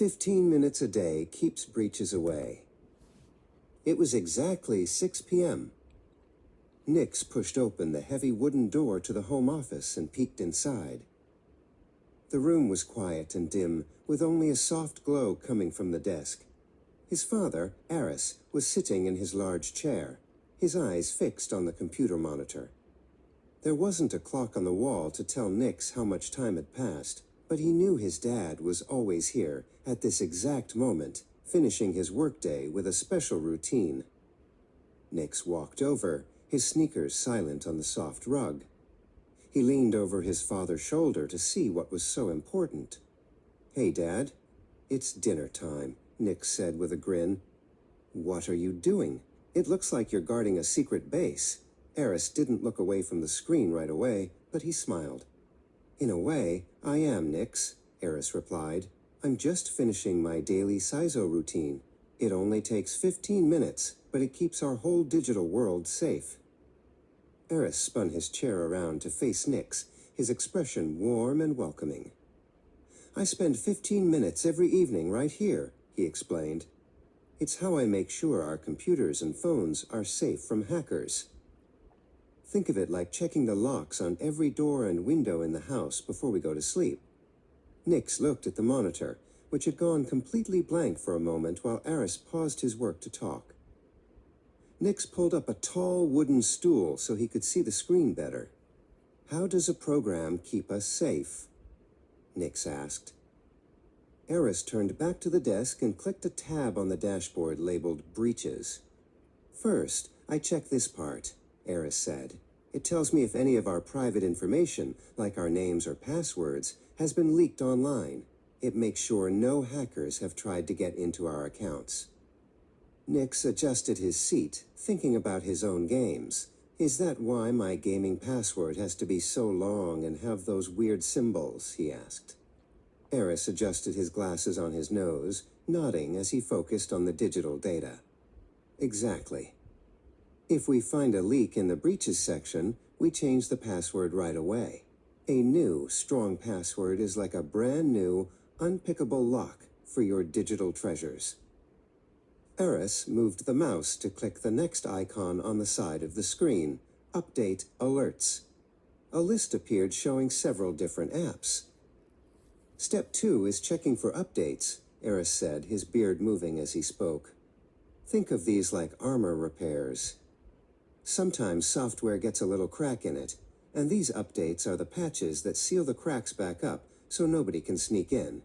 15 minutes a day keeps breaches away. It was exactly 6 p.m. Nix pushed open the heavy wooden door to the home office and peeked inside. The room was quiet and dim, with only a soft glow coming from the desk. His father, Aris, was sitting in his large chair, his eyes fixed on the computer monitor. There wasn't a clock on the wall to tell Nix how much time had passed, but he knew his dad was always here, at this exact moment, finishing his workday with a special routine. Nix walked over, his sneakers silent on the soft rug. He leaned over his father's shoulder to see what was so important. "Hey, Dad." "It's dinner time," Nix said with a grin. "What are you doing? It looks like you're guarding a secret base." Aris didn't look away from the screen right away, but he smiled. "In a way, I am, Nix," Aris replied. "I'm just finishing my daily Saizo routine. It only takes 15 minutes, but it keeps our whole digital world safe." Aris spun his chair around to face Nix, his expression warm and welcoming. "I spend 15 minutes every evening right here," he explained. "It's how I make sure our computers and phones are safe from hackers. Think of it like checking the locks on every door and window in the house before we go to sleep." Nix looked at the monitor, which had gone completely blank for a moment while Aris paused his work to talk. Nix pulled up a tall wooden stool so he could see the screen better. "How does a program keep us safe?" Nix asked. Aris turned back to the desk and clicked a tab on the dashboard labeled Breaches. "First, I check this part," Aris said. "It tells me if any of our private information, like our names or passwords, has been leaked online. It makes sure no hackers have tried to get into our accounts." Nix adjusted his seat, thinking about his own games. "Is that why my gaming password has to be so long and have those weird symbols?" he asked. Aris adjusted his glasses on his nose, nodding as he focused on the digital data. "Exactly. If we find a leak in the breaches section, we change the password right away. A new, strong password is like a brand new, unpickable lock for your digital treasures." Aris moved the mouse to click the next icon on the side of the screen, Update Alerts. A list appeared showing several different apps. "Step 2 is checking for updates," Aris said, his beard moving as he spoke. "Think of these like armor repairs. Sometimes software gets a little crack in it, and these updates are the patches that seal the cracks back up so nobody can sneak in."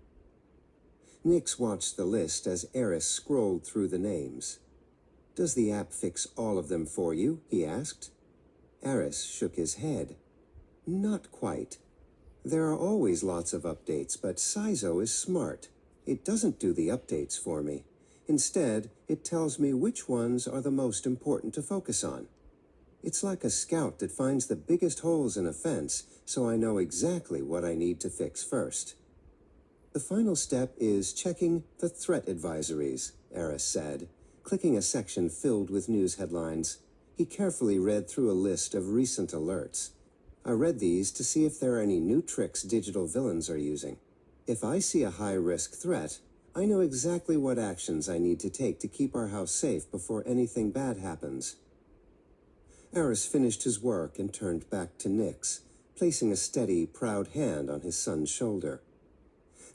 Nix watched the list as Aris scrolled through the names. "Does the app fix all of them for you?" he asked. Aris shook his head. "Not quite. There are always lots of updates, but Saizo is smart. It doesn't do the updates for me. Instead, it tells me which ones are the most important to focus on. It's like a scout that finds the biggest holes in a fence, so I know exactly what I need to fix first." "The final step is checking the threat advisories," Aris said, clicking a section filled with news headlines. He carefully read through a list of recent alerts. "I read these to see if there are any new tricks digital villains are using. If I see a high-risk threat, I know exactly what actions I need to take to keep our house safe before anything bad happens." Aris finished his work and turned back to Nix, placing a steady, proud hand on his son's shoulder.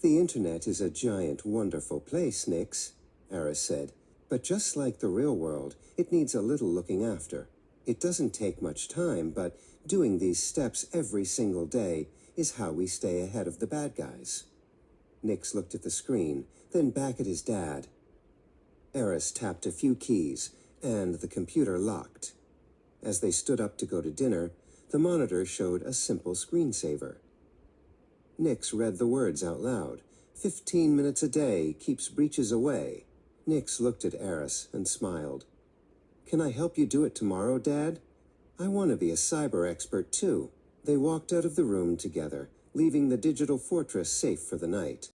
"The internet is a giant, wonderful place, Nix," Aris said. "But just like the real world, it needs a little looking after. It doesn't take much time, but doing these steps every single day is how we stay ahead of the bad guys." Nix looked at the screen, then back at his dad. Aris tapped a few keys, and the computer locked. As they stood up to go to dinner, the monitor showed a simple screensaver. Nix read the words out loud. 15 minutes a day keeps breaches away." Nix looked at Aris and smiled. "Can I help you do it tomorrow, Dad? I want to be a cyber expert too." They walked out of the room together, leaving the digital fortress safe for the night.